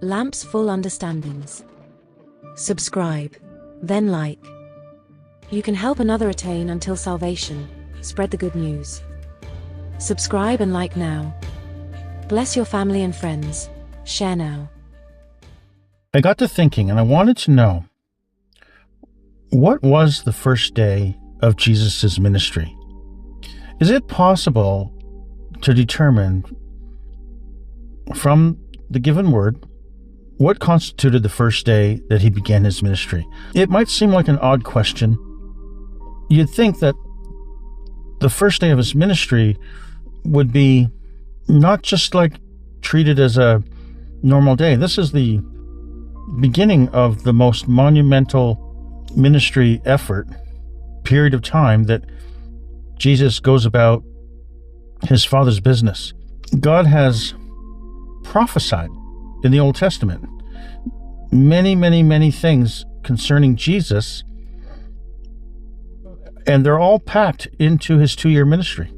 Lamps full understandings. Subscribe, then like. You can help another attain until salvation. Spread the good news. Subscribe and like now. Bless your family and friends. Share now. I got to thinking, and I wanted to know, what was the first day of Jesus' ministry? Is it possible to determine from the given word what constituted the first day that he began his ministry? It might seem like an odd question. You'd think that the first day of his ministry would be not just like treated as a normal day. This is the beginning of the most monumental ministry effort, period of time that Jesus goes about his Father's business. God has prophesied in the Old Testament many things concerning Jesus, and they're all packed into his 2-year ministry.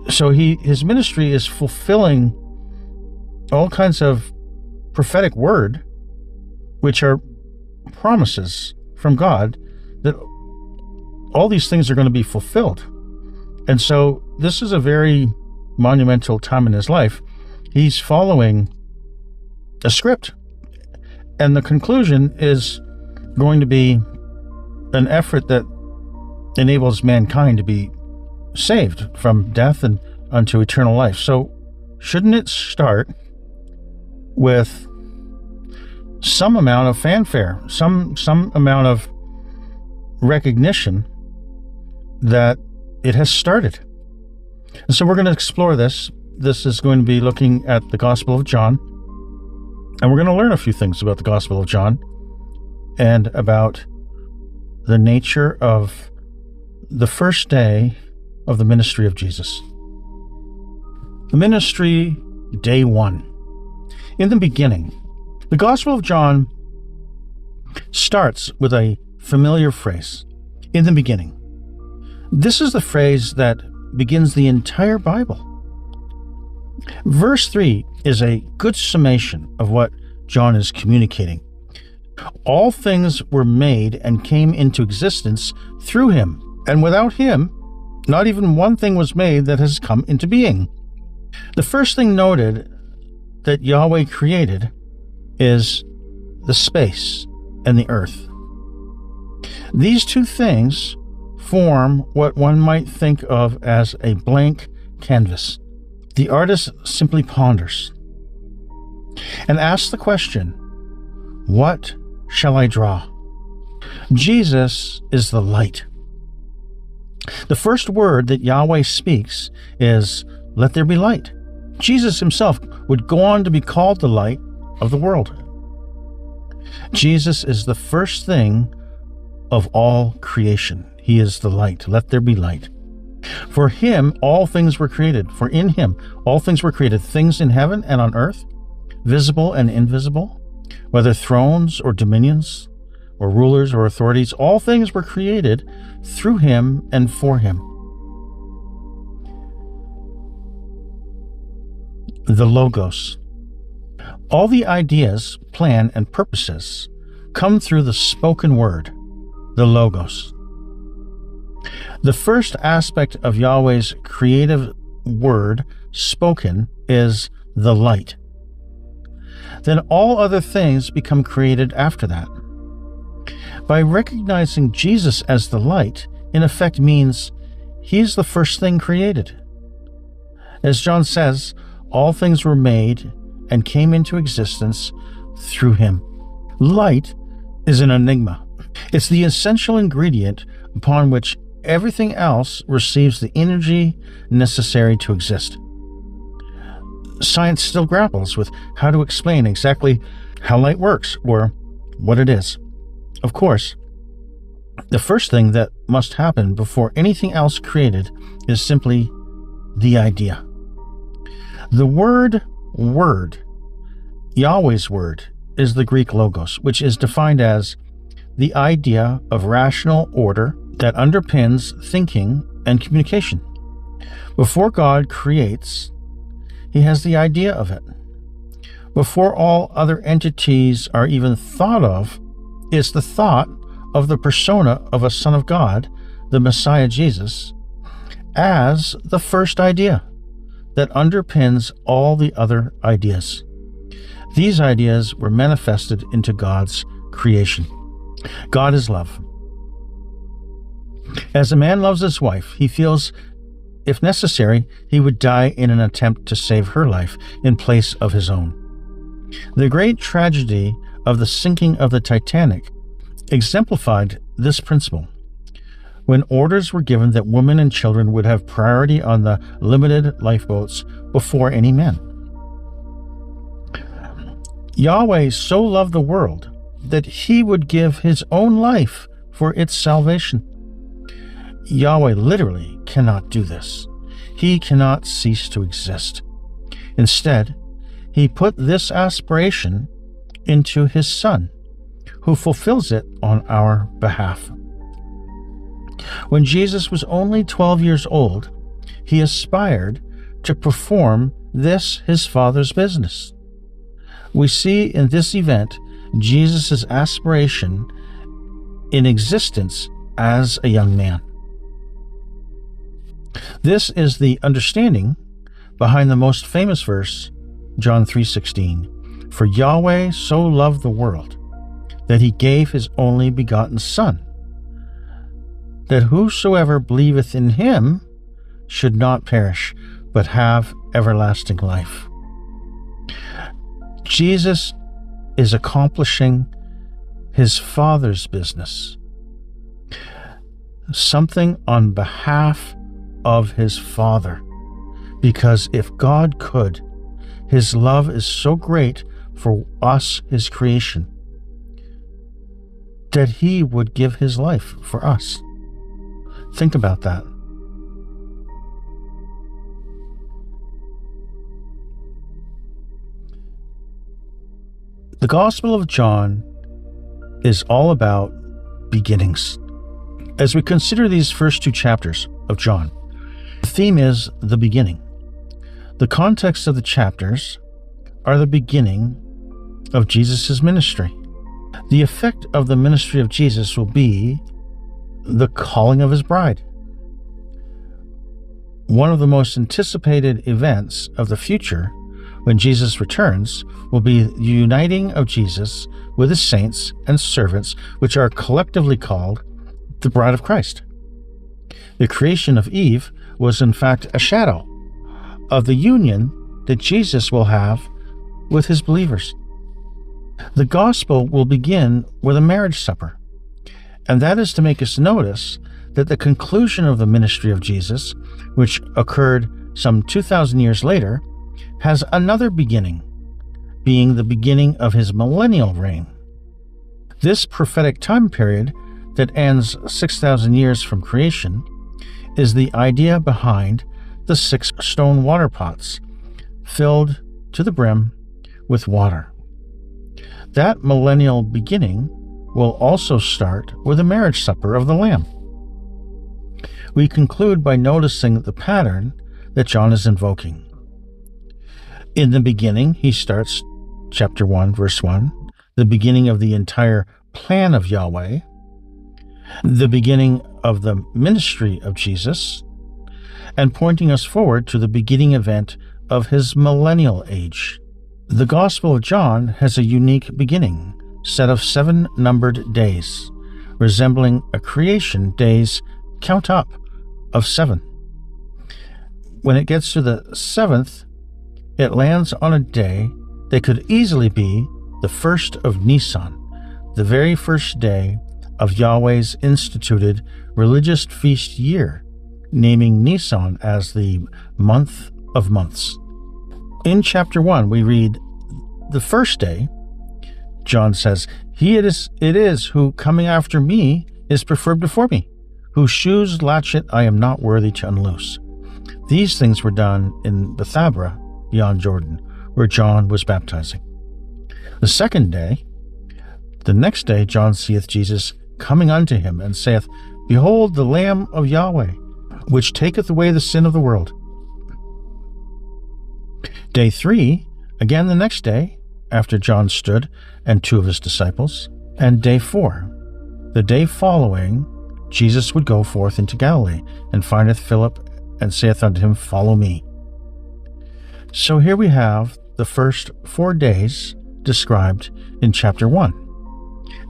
So his ministry is fulfilling all kinds of prophetic word, which are promises from God that all these things are going to be fulfilled. And so this is a very monumental time in his life. He's following a script, and the conclusion is going to be an effort that enables mankind to be saved from death and unto eternal life. So shouldn't it start with some amount of fanfare, some amount of recognition that it has started? And so we're going to explore this. This is going to be looking at the Gospel of John, and we're going to learn a few things about the Gospel of John and about the nature of the first day of the ministry of Jesus. The ministry, day 1. In the beginning, the Gospel of John starts with a familiar phrase, in the beginning. This is the phrase that begins the entire Bible. Verse 3 is a good summation of what John is communicating. All things were made and came into existence through him, and without him, not even one thing was made that has come into being. The first thing noted that Yahweh created is the space and the earth. These two things form what one might think of as a blank canvas. The artist simply ponders and asks the question, what shall I draw? Jesus is the light. The first word that Yahweh speaks is, let there be light. Jesus himself would go on to be called the light of the world. Jesus is the first thing of all creation. He is the light. Let there be light. For him, all things were created. For in him, all things were created, things in heaven and on earth, visible and invisible, whether thrones or dominions or rulers or authorities, all things were created through him and for him. The Logos. All the ideas, plan, and purposes come through the spoken word, the Logos. The first aspect of Yahweh's creative word spoken is the light. Then all other things become created after that. By recognizing Jesus as the light, in effect means he is the first thing created. As John says, all things were made and came into existence through him. Light is an enigma. It's the essential ingredient upon which everything else receives the energy necessary to exist. Science still grapples with how to explain exactly how light works or what it is. Of course, the first thing that must happen before anything else created is simply the idea. The word, Yahweh's word, is the Greek logos, which is defined as the idea of rational order that underpins thinking and communication. Before God creates, he has the idea of it. before all other entities are even thought of, is the thought of the persona of a Son of God, the Messiah Jesus, as the first idea that underpins all the other ideas. These ideas were manifested into God's creation. God is love. As a man loves his wife, he feels, if necessary, he would die in an attempt to save her life in place of his own. The great tragedy of the sinking of the Titanic exemplified this principle, when orders were given that women and children would have priority on the limited lifeboats before any men. Yahweh so loved the world that he would give his own life for its salvation. Yahweh literally cannot do this. He cannot cease to exist. Instead, he put this aspiration into his Son, who fulfills it on our behalf. When Jesus was only 12 years old, he aspired to perform this his Father's business. We see in this event Jesus' aspiration in existence as a young man. This is the understanding behind the most famous verse, John 3:16. For Yahweh so loved the world that he gave his only begotten Son, that whosoever believeth in him should not perish, but have everlasting life. Jesus is accomplishing his Father's business, something on behalf of his Father, because if God could, his love is so great for us, his creation, that he would give his life for us. Think about that. The Gospel of John is all about beginnings. As we consider these first two chapters of John, the theme is the beginning. The context of the chapters are the beginning of Jesus' ministry. The effect of the ministry of Jesus will be the calling of his bride. One of the most anticipated events of the future when Jesus returns will be the uniting of Jesus with his saints and servants, which are collectively called the bride of Christ. The creation of Eve was in fact a shadow of the union that Jesus will have with his believers. The gospel will begin with a marriage supper, and that is to make us notice that the conclusion of the ministry of Jesus, which occurred some 2,000 years later, has another beginning, being the beginning of his millennial reign. This prophetic time period that ends 6,000 years from creation is the idea behind the 6 stone water pots filled to the brim with water. That millennial beginning will also start with a marriage supper of the Lamb. We conclude by noticing the pattern that John is invoking. In the beginning, he starts chapter 1, verse 1, the beginning of the entire plan of Yahweh, the beginning of the ministry of Jesus, and pointing us forward to the beginning event of his millennial age. The Gospel of John has a unique beginning, set of 7 numbered days, resembling a creation day's count up of 7. When it gets to the 7th, it lands on a day that could easily be the 1st of Nisan, the very first day of Yahweh's instituted religious feast year, naming Nisan as the month of months. In chapter 1, we read, the first day, John says, He it is who, coming after me, is preferred before me, whose shoes latchet I am not worthy to unloose. These things were done in Bethabara, beyond Jordan, where John was baptizing. The second day, the next day, John seeth Jesus coming unto him, and saith, Behold the Lamb of Yahweh, which taketh away the sin of the world. Day 3, again the next day, after John stood and 2 of his disciples. And day 4, the day following, Jesus would go forth into Galilee, and findeth Philip, and saith unto him, Follow me. So here we have the first 4 days described in chapter 1.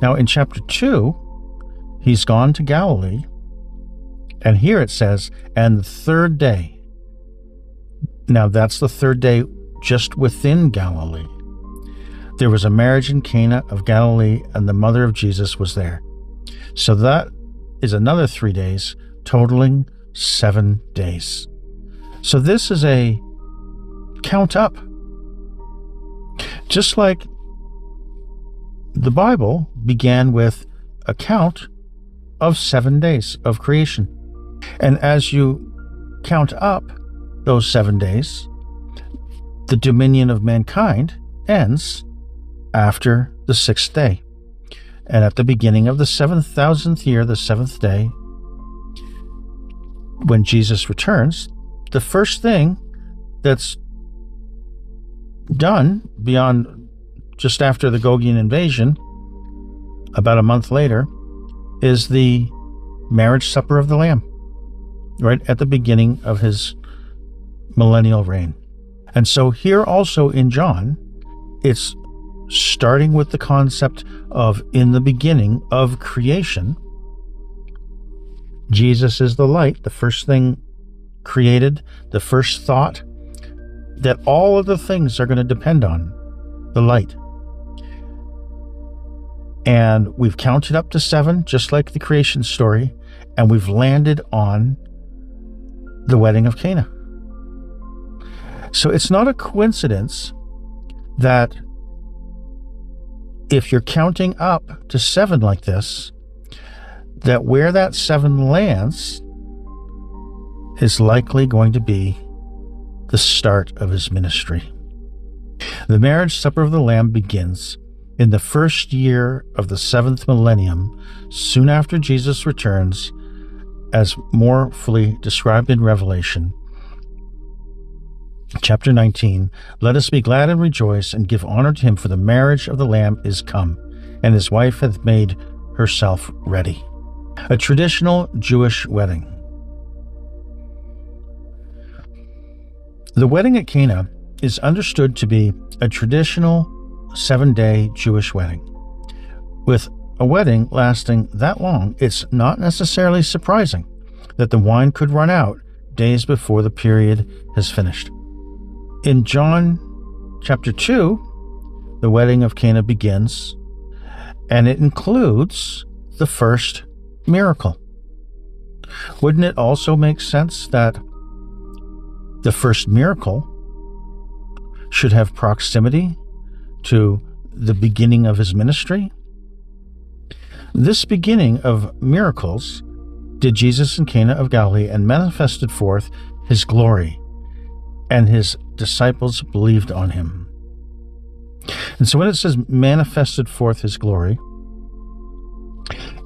Now in chapter 2, he's gone to Galilee, and here it says, and the 3rd day. Now that's the 3rd day just within Galilee. There was a marriage in Cana of Galilee, and the mother of Jesus was there. So that is another 3 days, totaling 7 days. So this is a count up. Just like the Bible began with a count of 7 days of creation. And as you count up those 7 days, the dominion of mankind ends after the 6th day. And at the beginning of the 7,000th year, the 7th day, when Jesus returns, the first thing that's done beyond just after the Gogian invasion, about a month later, is the marriage supper of the Lamb, right at the beginning of his millennial reign. And so here also in John, it's starting with the concept of in the beginning of creation. Jesus is the light, the first thing created, the first thought that all of the things are going to depend on, the light. And we've counted up to 7, just like the creation story, and we've landed on the wedding of Cana. So it's not a coincidence that if you're counting up to 7 like this, that where that 7 lands is likely going to be the start of his ministry. The marriage supper of the Lamb begins in the first year of the 7th millennium, soon after Jesus returns, as more fully described in Revelation. Chapter 19, Let us be glad and rejoice and give honor to him, for the marriage of the Lamb is come, and his wife hath made herself ready. A traditional Jewish wedding. The wedding at Cana is understood to be a traditional 7-day Jewish wedding. With a wedding lasting that long, it's not necessarily surprising that the wine could run out days before the period has finished. In John chapter 2, the wedding of Cana begins, and it includes the first miracle. Wouldn't it also make sense that the first miracle should have proximity to the beginning of his ministry? This beginning of miracles did Jesus in Cana of Galilee, and manifested forth his glory, and his disciples believed on him. And so when it says manifested forth his glory,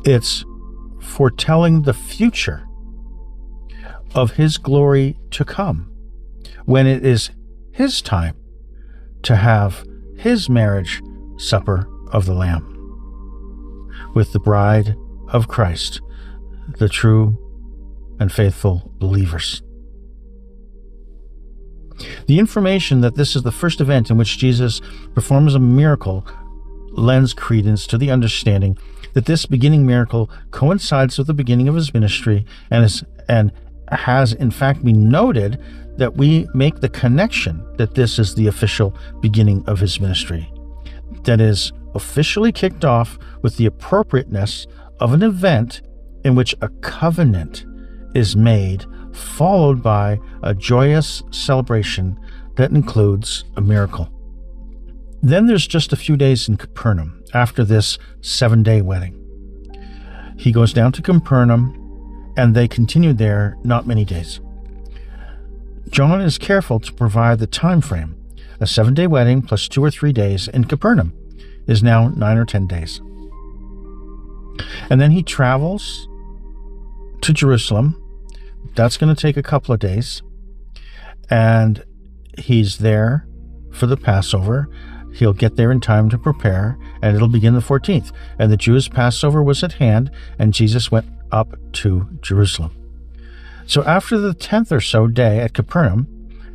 it's foretelling the future of his glory to come, when it is his time to have his marriage supper of the Lamb with the bride of Christ, the true and faithful believers. The information that this is the first event in which Jesus performs a miracle lends credence to the understanding that this beginning miracle coincides with the beginning of his ministry, and has in fact been noted that we make the connection that this is the official beginning of his ministry, that is officially kicked off with the appropriateness of an event in which a covenant is made, followed by a joyous celebration that includes a miracle. Then there's just a few days in Capernaum after this 7-day wedding. He goes down to Capernaum, and they continued there not many days. John is careful to provide the time frame. A 7-day wedding plus 2 or 3 days in Capernaum is now 9 or 10 days. And then he travels to Jerusalem. That's going to take a couple of days. And he's there for the Passover. he'll get there in time to prepare, and it'll begin the 14th. And the Jews' Passover was at hand, and Jesus went up to Jerusalem. So after the 10th or so day at Capernaum,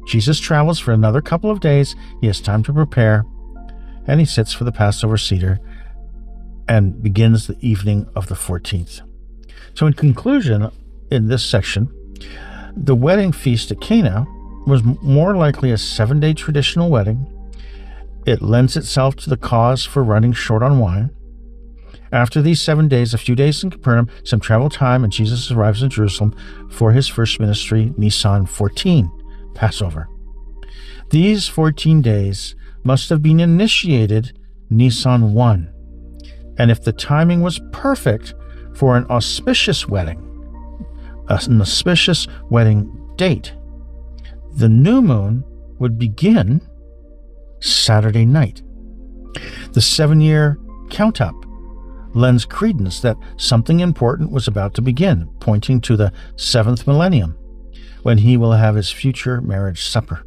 Jesus travels for another couple of days. He has time to prepare, and he sits for the Passover Seder and begins the evening of the 14th. So in conclusion, in this section, the wedding feast at Cana was more likely a 7-day traditional wedding. It lends itself to the cause for running short on wine. After these 7 days, a few days in Capernaum, some travel time, and Jesus arrives in Jerusalem for his first ministry, Nisan 14, Passover. These 14 days must have been initiated Nisan 1. And if the timing was perfect for an auspicious wedding date, the new moon would begin Saturday night. The 7-year count-up lends credence that something important was about to begin, pointing to the 7th millennium, when he will have his future marriage supper.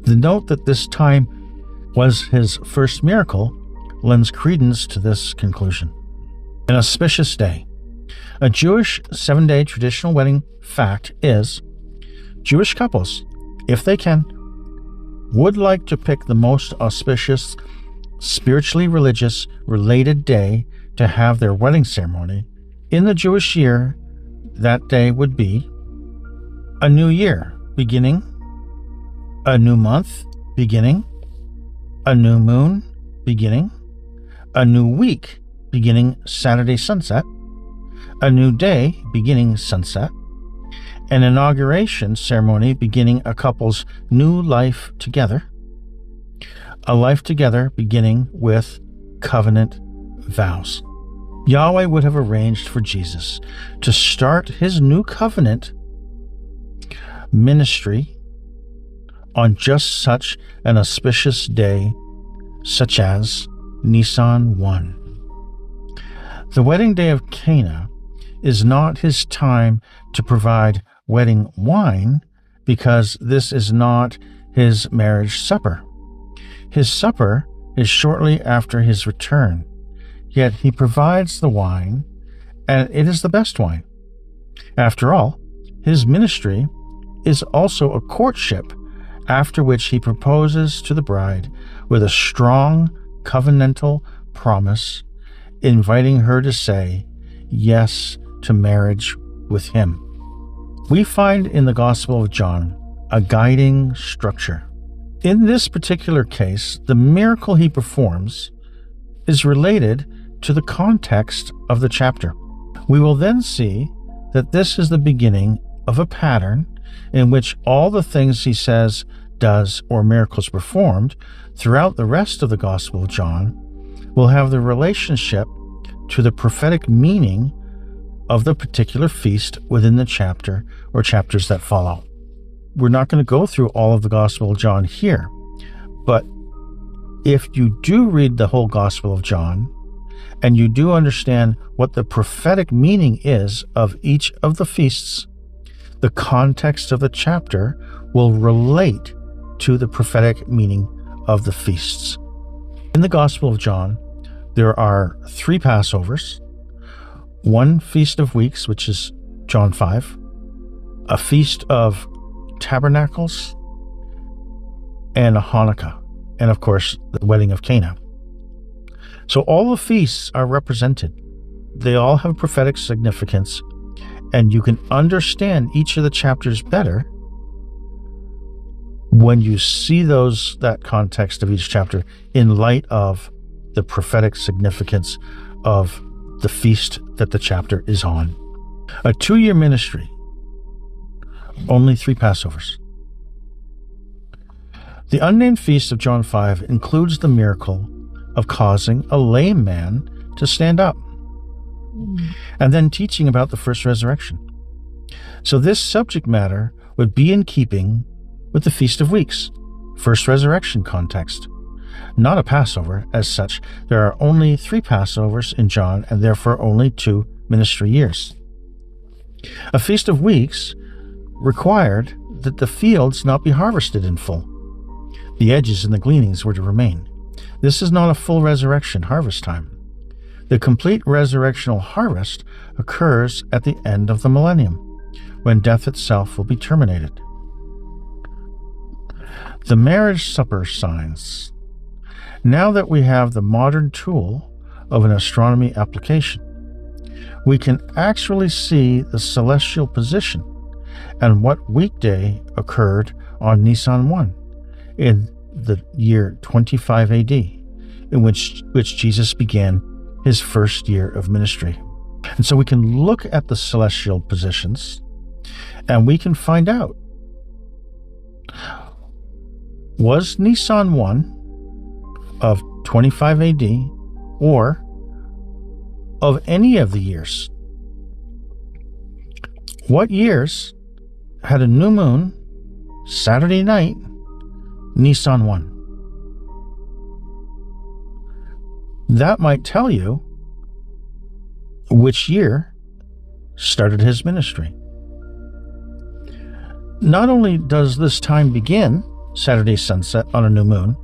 The note that this time was his first miracle lends credence to this conclusion. An auspicious day. A Jewish 7-day traditional wedding fact is Jewish couples, if they can, would like to pick the most auspicious, spiritually religious, related day to have their wedding ceremony. In the Jewish year, that day would be a new year beginning, a new month beginning, a new moon beginning, a new week beginning Saturday sunset, a new day beginning sunset, an inauguration ceremony beginning a couple's new life together, a life together beginning with covenant vows. Yahweh would have arranged for Jesus to start his new covenant ministry on just such an auspicious day, such as Nisan 1. The wedding day of Cana is not his time to provide wedding wine, because this is not his marriage supper. His supper is shortly after his return, yet he provides the wine, and it is the best wine. After all, his ministry is also a courtship, after which he proposes to the bride with a strong covenantal promise, inviting her to say yes to marriage with him. We find in the Gospel of John a guiding structure. In this particular case, the miracle he performs is related to the context of the chapter. We will then see that this is the beginning of a pattern in which all the things he says, does, or miracles performed throughout the rest of the Gospel of John will have the relationship to the prophetic meaning of the particular feast within the chapter or chapters that follow. We're not going to go through all of the Gospel of John here, but if you do read the whole Gospel of John and you do understand what the prophetic meaning is of each of the feasts, the context of the chapter will relate to the prophetic meaning of the feasts. In the Gospel of John, there are 3 Passovers, 1 Feast of Weeks, which is John 5, a Feast of Tabernacles, and a Hanukkah, and of course, the wedding of Cana. So all the feasts are represented. They all have prophetic significance, and you can understand each of the chapters better when you see that context of each chapter in light of the prophetic significance of the feast that the chapter is on. A 2-year ministry, only 3 Passovers. The unnamed feast of John 5 includes the miracle of causing a lame man to stand up, and then teaching about the first resurrection. So this subject matter would be in keeping with the Feast of Weeks, first resurrection context. Not a Passover as such. There are only 3 Passovers in John, and therefore only 2 ministry years. A Feast of Weeks required that the fields not be harvested in full. The edges and the gleanings were to remain. This is not a full resurrection harvest time. The complete resurrectional harvest occurs at the end of the millennium, when death itself will be terminated. The marriage supper signs. Now that we have the modern tool of an astronomy application, we can actually see the celestial position and what weekday occurred on Nisan 1 in the year 25 AD, in which Jesus began his first year of ministry. And so we can look at the celestial positions and we can find out, was Nisan 1 of 25 AD or of any of the years? What years had a new moon Saturday night, Nisan 1? That might tell you which year started his ministry. Not only does this time begin, Saturday sunset on a new moon,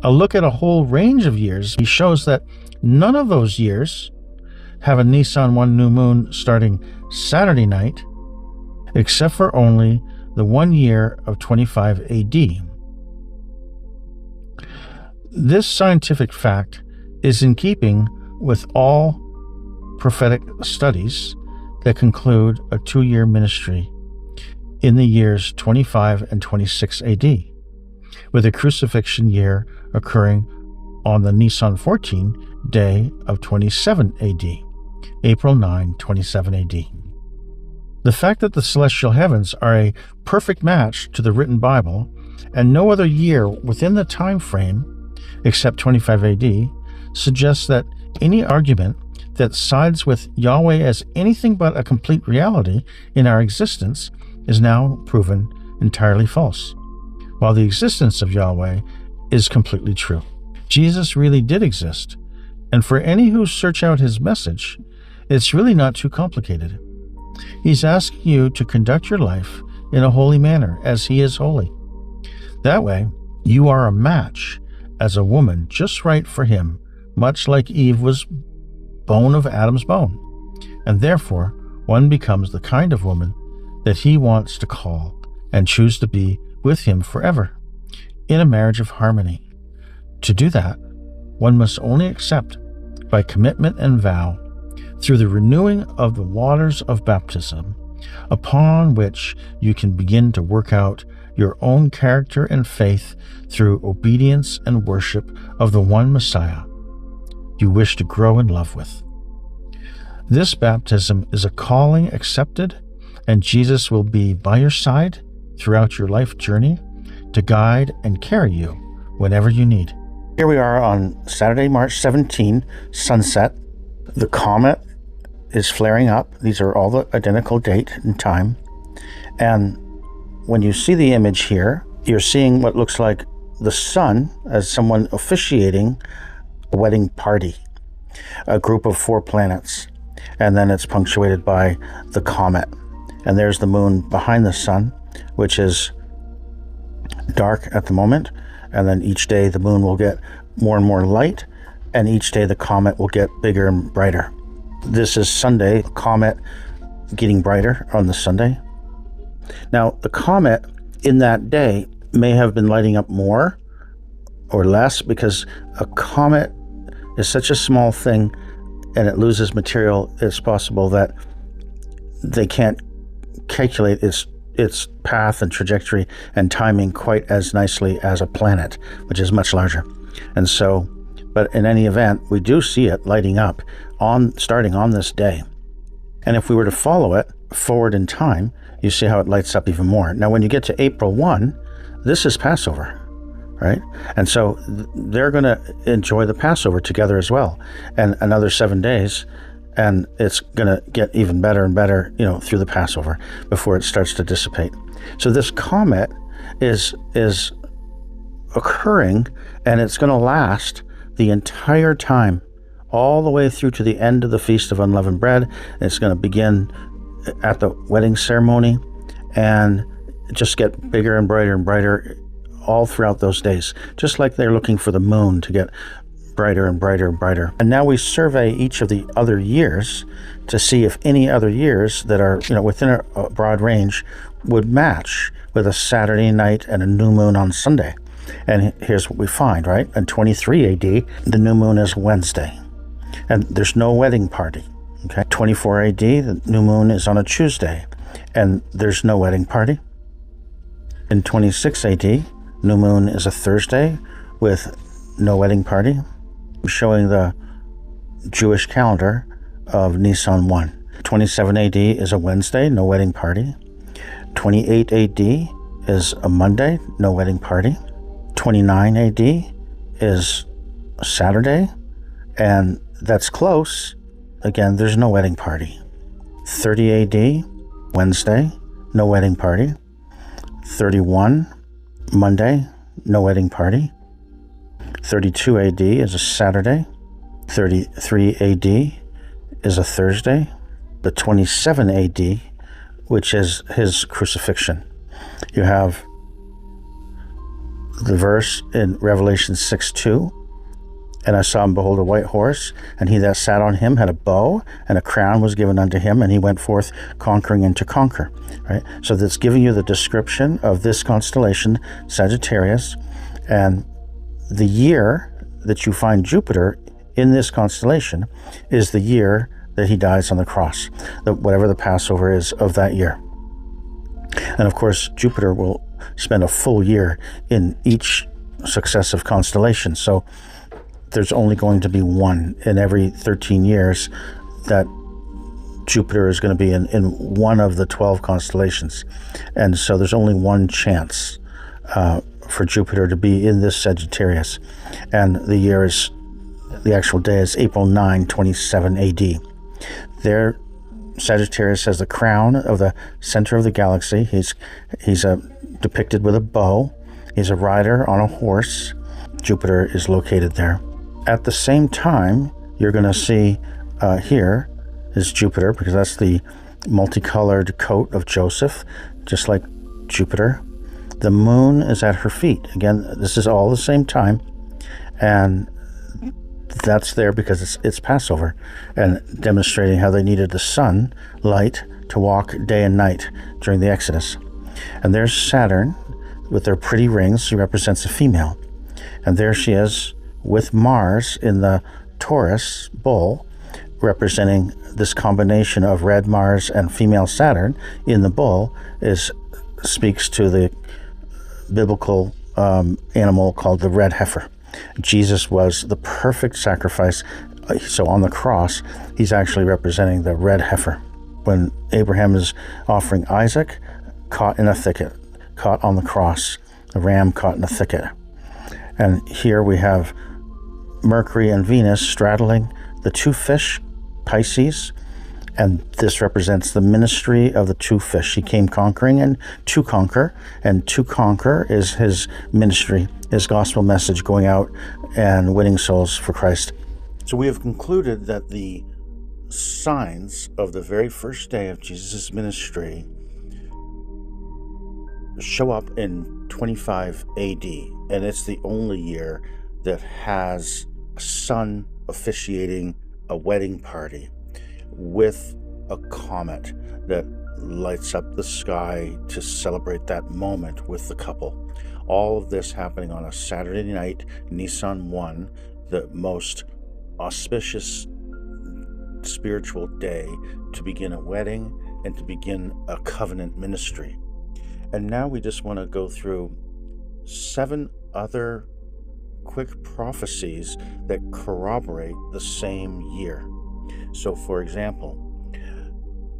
a look at a whole range of years shows that none of those years have a Nisan 1 new moon starting Saturday night, except for only the 1 year of 25 AD. This scientific fact is in keeping with all prophetic studies that conclude a 2-year ministry in the years 25 and 26 AD, with the crucifixion year occurring on the Nisan 14 day of 27 AD, April 9, 27 AD. The fact that the celestial heavens are a perfect match to the written Bible and no other year within the time frame except 25 AD suggests that any argument that sides with Yahweh as anything but a complete reality in our existence is now proven entirely false, while the existence of Yahweh is completely true. Jesus really did exist, and for any who search out his message, it's really not too complicated. He's asking you to conduct your life in a holy manner as he is holy. That way, you are a match as a woman just right for him, much like Eve was bone of Adam's bone, and therefore one becomes the kind of woman that he wants to call and choose to be with him forever, in a marriage of harmony. To do that, one must only accept by commitment and vow through the renewing of the waters of baptism, upon which you can begin to work out your own character and faith through obedience and worship of the one Messiah you wish to grow in love with. This baptism is a calling accepted, and Jesus will be by your side throughout your life journey to guide and carry you whenever you need. Here we are on Saturday, March 17, sunset. The comet is flaring up. These are all the identical date and time. And when you see the image here, you're seeing what looks like the sun as someone officiating a wedding party, a group of 4 planets. And then it's punctuated by the comet. And there's the moon behind the sun, which is dark at the moment. And then each day the moon will get more and more light, and each day the comet will get bigger and brighter. This is Sunday, comet getting brighter on the Sunday. Now, the comet in that day may have been lighting up more or less, because a comet is such a small thing and it loses material. It's possible that they can't calculate its path and trajectory and timing quite as nicely as a planet, which is much larger. And so, but in any event, we do see it lighting up starting on this day. And if we were to follow it forward in time, you see how it lights up even more. Now, when you get to April 1, this is Passover, right? And so they're going to enjoy the Passover together as well, and another 7 days. And it's going to get even better and better, through the Passover before it starts to dissipate. So this comet is occurring, and it's going to last the entire time, all the way through to the end of the Feast of Unleavened Bread. It's going to begin at the wedding ceremony and just get bigger and brighter all throughout those days, just like they're looking for the moon to get brighter and brighter and brighter. And now we survey each of the other years to see if any other years that are, within a broad range would match with a Saturday night and a new moon on Sunday. And here's what we find, right? In 23 AD, the new moon is Wednesday, and there's no wedding party. Okay, 24 AD, the new moon is on a Tuesday, and there's no wedding party. In 26 AD, new moon is a Thursday with no wedding party, showing the Jewish calendar of Nisan 1. 27 AD is a Wednesday, no wedding party. 28 AD is a Monday, no wedding party. 29 AD is Saturday, and that's close. Again, there's no wedding party. 30 AD, Wednesday, no wedding party. 31, Monday, no wedding party. 32 AD is a Saturday. 33 AD is a Thursday. The 27 AD, which is his crucifixion. You have the verse in Revelation 6:2, and I saw him behold a white horse, and he that sat on him had a bow, and a crown was given unto him, and he went forth conquering and to conquer. Right? So that's giving you the description of this constellation, Sagittarius, and the year that you find Jupiter in this constellation is the year that he dies on the cross, whatever the Passover is of that year. And of course, Jupiter will spend a full year in each successive constellation. So there's only going to be one in every 13 years that Jupiter is going to be in one of the 12 constellations. And so there's only one chance for Jupiter to be in this Sagittarius. And the actual day is April 9, 27 AD. There, Sagittarius has the crown of the center of the galaxy. He's depicted with a bow. He's a rider on a horse. Jupiter is located there. At the same time, you're going to see here is Jupiter, because that's the multicolored coat of Joseph, just like Jupiter. The moon is at her feet. Again, this is all the same time, and that's there because it's Passover, and demonstrating how they needed the sun light to walk day and night during the Exodus. And there's Saturn with their pretty rings. She represents a female, and there she is with Mars in the Taurus bull, representing this combination of red Mars and female Saturn in the bull speaks to the biblical animal called the red heifer. Jesus was the perfect sacrifice. So on the cross, he's actually representing the red heifer. When Abraham is offering Isaac, caught in a thicket, caught on the cross, the ram caught in a thicket. And here we have Mercury and Venus straddling the two fish, Pisces, and this represents the ministry of the two fish. He came conquering and to conquer is his ministry, his gospel message going out and winning souls for Christ. So we have concluded that the signs of the very first day of Jesus' ministry show up in 25 AD, and it's the only year that has a sun officiating a wedding party with a comet that lights up the sky to celebrate that moment with the couple. All of this happening on a Saturday night, Nisan 1, the most auspicious spiritual day to begin a wedding and to begin a covenant ministry. And now we just want to go through 7 other quick prophecies that corroborate the same year. So, for example,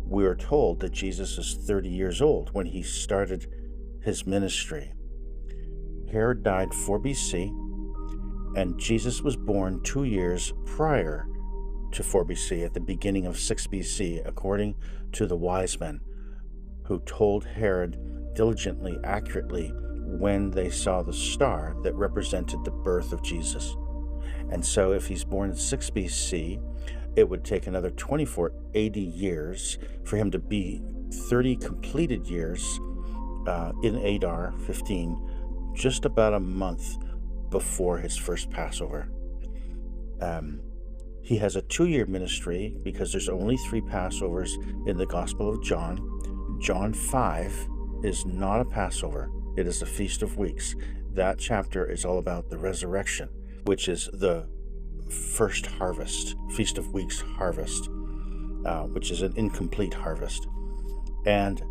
we are told that Jesus is 30 years old when he started his ministry. Herod died 4 BC, and Jesus was born 2 years prior to 4 BC, at the beginning of 6 BC, according to the wise men, who told Herod diligently, accurately, when they saw the star that represented the birth of Jesus. And so if he's born in 6 BC, it would take another 24 AD years for him to be 30 completed years in Adar 15 just about a month before his first Passover. He has a 2-year ministry because there's only 3 Passovers in the Gospel of John. John 5 is not a Passover. It is a Feast of Weeks. That chapter is all about the resurrection, which is the first harvest, Feast of Weeks harvest, which is an incomplete harvest. And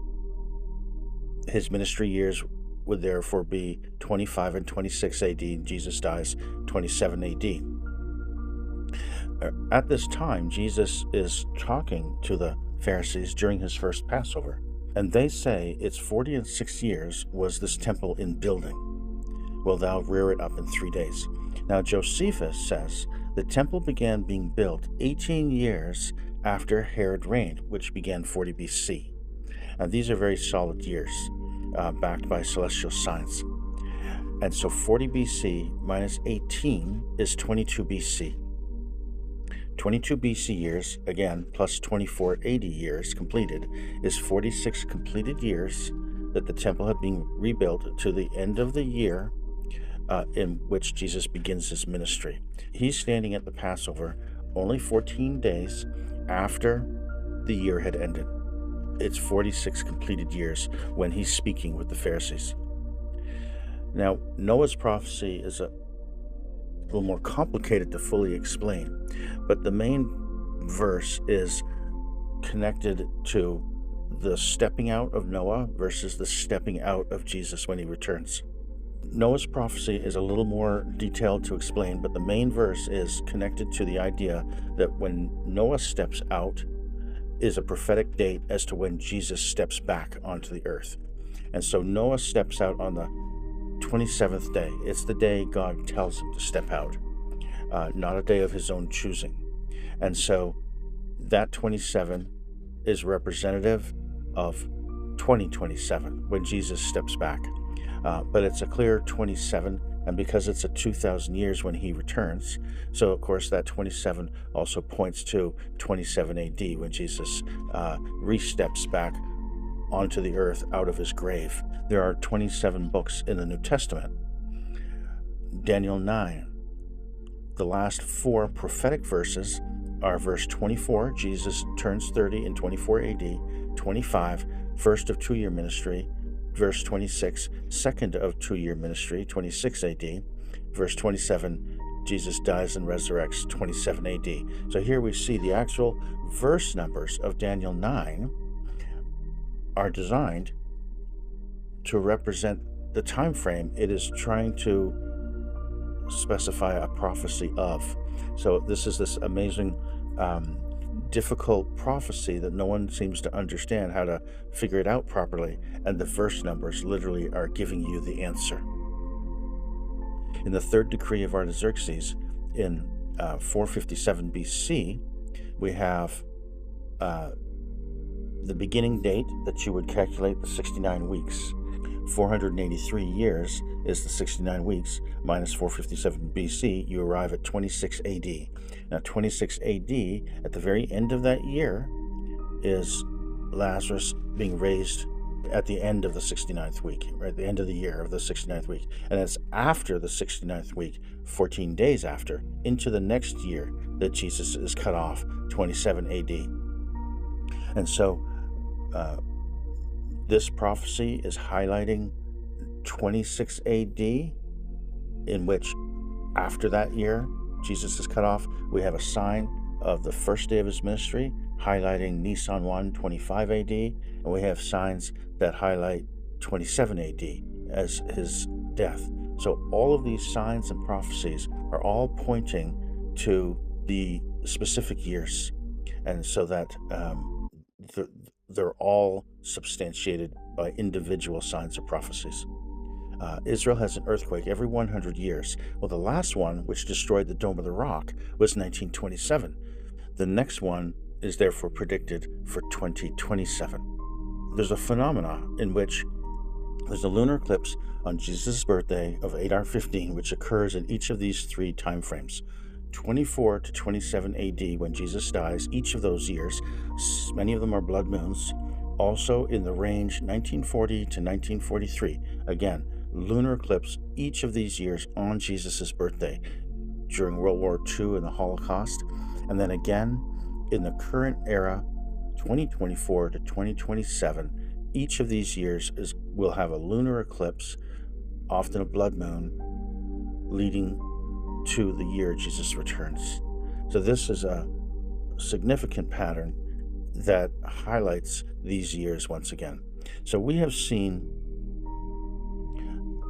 his ministry years would therefore be 25 and 26 AD. Jesus dies 27 AD. At this time, Jesus is talking to the Pharisees during his first Passover, and they say, it's 40 and 6 years was this temple in building. Will thou rear it up in 3 days? Now Josephus says the temple began being built 18 years after Herod reigned, which began 40 BC. And these are very solid years, backed by celestial signs. And so 40 BC minus 18 is 22 BC. 22 BC years, again, plus 24 AD years completed, is 46 completed years that the temple had been rebuilt to the end of the year in which Jesus begins his ministry. He's standing at the Passover only 14 days after the year had ended. It's 46 completed years when he's speaking with the Pharisees. Now, Noah's prophecy is a little more complicated to fully explain, but the main verse is connected to the stepping out of Noah versus the stepping out of Jesus when he returns. Noah's prophecy is a little more detailed to explain, but the main verse is connected to the idea that when Noah steps out is a prophetic date as to when Jesus steps back onto the earth. And so Noah steps out on the 27th day. It's the day God tells him to step out, not a day of his own choosing. And so that 27 is representative of 2027 when Jesus steps back. But it's a clear 27, and because it's a 2,000 years when he returns, so of course that 27 also points to 27 AD when Jesus re-steps back onto the earth out of his grave. There are 27 books in the New Testament. Daniel 9. The last 4 prophetic verses are verse 24, Jesus turns 30 in 24 AD, 25, first of 2-year ministry, verse 26, second of 2-year ministry, 26 AD, verse 27, Jesus dies and resurrects, 27 AD. So here we see the actual verse numbers of Daniel 9 are designed to represent the time frame it is trying to specify a prophecy of. So this is this amazing difficult prophecy that no one seems to understand how to figure it out properly, and the verse numbers literally are giving you the answer. In the 3rd decree of Artaxerxes in 457 BC, we have the beginning date that you would calculate the 69 weeks. 483 years is the 69 weeks minus 457 BC. You arrive at 26 AD. Now, 26 AD, at the very end of that year, is Lazarus being raised at the end of the 69th week, right? At the end of the year of the 69th week. And it's after the 69th week, 14 days after, into the next year, that Jesus is cut off, 27 AD. And so, this prophecy is highlighting 26 AD, in which after that year, Jesus is cut off. We have a sign of the first day of his ministry, highlighting Nisan 1, 25 AD, and we have signs that highlight 27 AD as his death. So all of these signs and prophecies are all pointing to the specific years, and so that they're all substantiated by individual signs or prophecies. Israel has an earthquake every 100 years. Well, the last one, which destroyed the Dome of the Rock, was 1927. The next one is therefore predicted for 2027. There's a phenomena in which there's a lunar eclipse on Jesus' birthday of Adar 15, which occurs in each of these 3 time frames. 24 to 27 AD when Jesus dies, each of those years, many of them are blood moons. Also in the range 1940 to 1943, again, lunar eclipse each of these years on Jesus' birthday during World War II and the Holocaust, and then again in the current era, 2024 to 2027. Each of these years will have a lunar eclipse, often a blood moon, leading to the year Jesus returns. So this is a significant pattern that highlights these years once again. So we have seen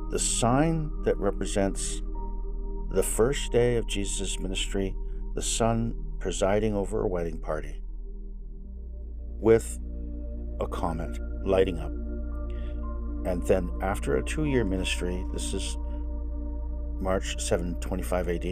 the sign that represents the first day of Jesus' ministry, the sun presiding over a wedding party with a comet lighting up. And then after a 2-year ministry, this is March 725 AD,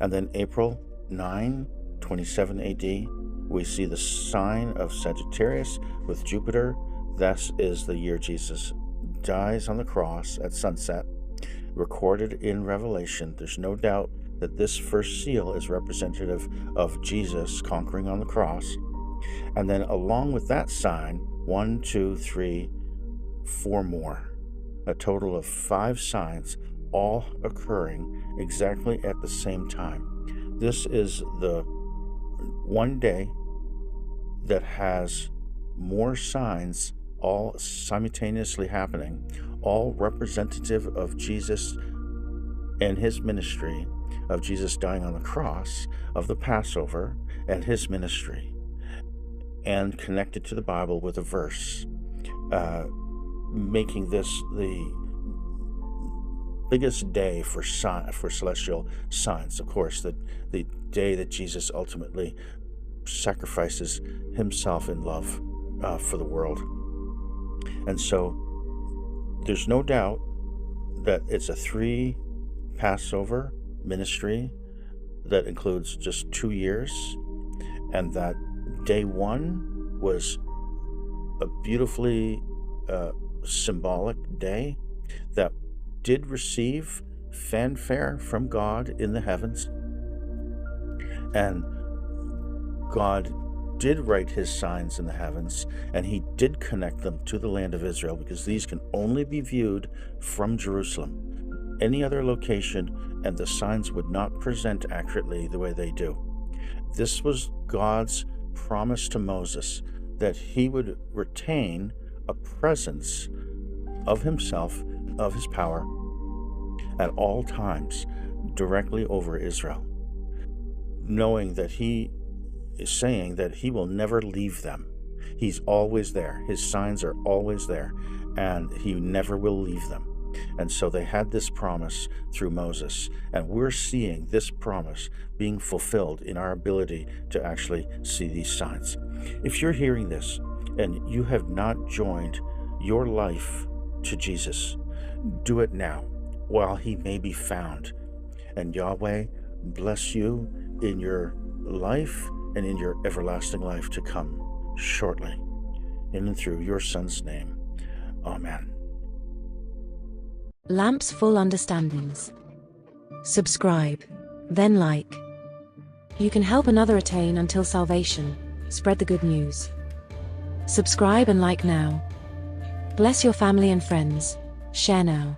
and then April 9, 27 AD, we see the sign of Sagittarius with Jupiter. This is the year Jesus dies on the cross at sunset, recorded in Revelation. There's no doubt that this first seal is representative of Jesus conquering on the cross. And then along with that sign, 1, 2, 3, 4 more, a total of 5 signs, all occurring exactly at the same time. This is the one day that has more signs all simultaneously happening, all representative of Jesus and his ministry, of Jesus dying on the cross, of the Passover and his ministry, and connected to the Bible with a verse, making this the biggest day for celestial signs. Of course, the day that Jesus ultimately sacrifices himself in love for the world. And so there's no doubt that it's a 3 Passover ministry that includes just 2 years, and that day 1 was a beautifully symbolic day that did receive fanfare from God in the heavens, and God did write his signs in the heavens, and he did connect them to the land of Israel, because these can only be viewed from Jerusalem. Any other location, and the signs would not present accurately the way they do. This was God's promise to Moses, that he would retain a presence of himself, of his power, at all times, directly over Israel, knowing that he is saying that he will never leave them. He's always there. His signs are always there, and he never will leave them. And so they had this promise through Moses, and we're seeing this promise being fulfilled in our ability to actually see these signs. If you're hearing this and you have not joined your life to Jesus, do it now while he may be found. And Yahweh bless you in your life and in your everlasting life to come shortly. In and through your Son's name. Amen. Lamps Full Understandings. Subscribe, then like. You can help another attain until salvation. Spread the good news. Subscribe and like now. Bless your family and friends. Share now.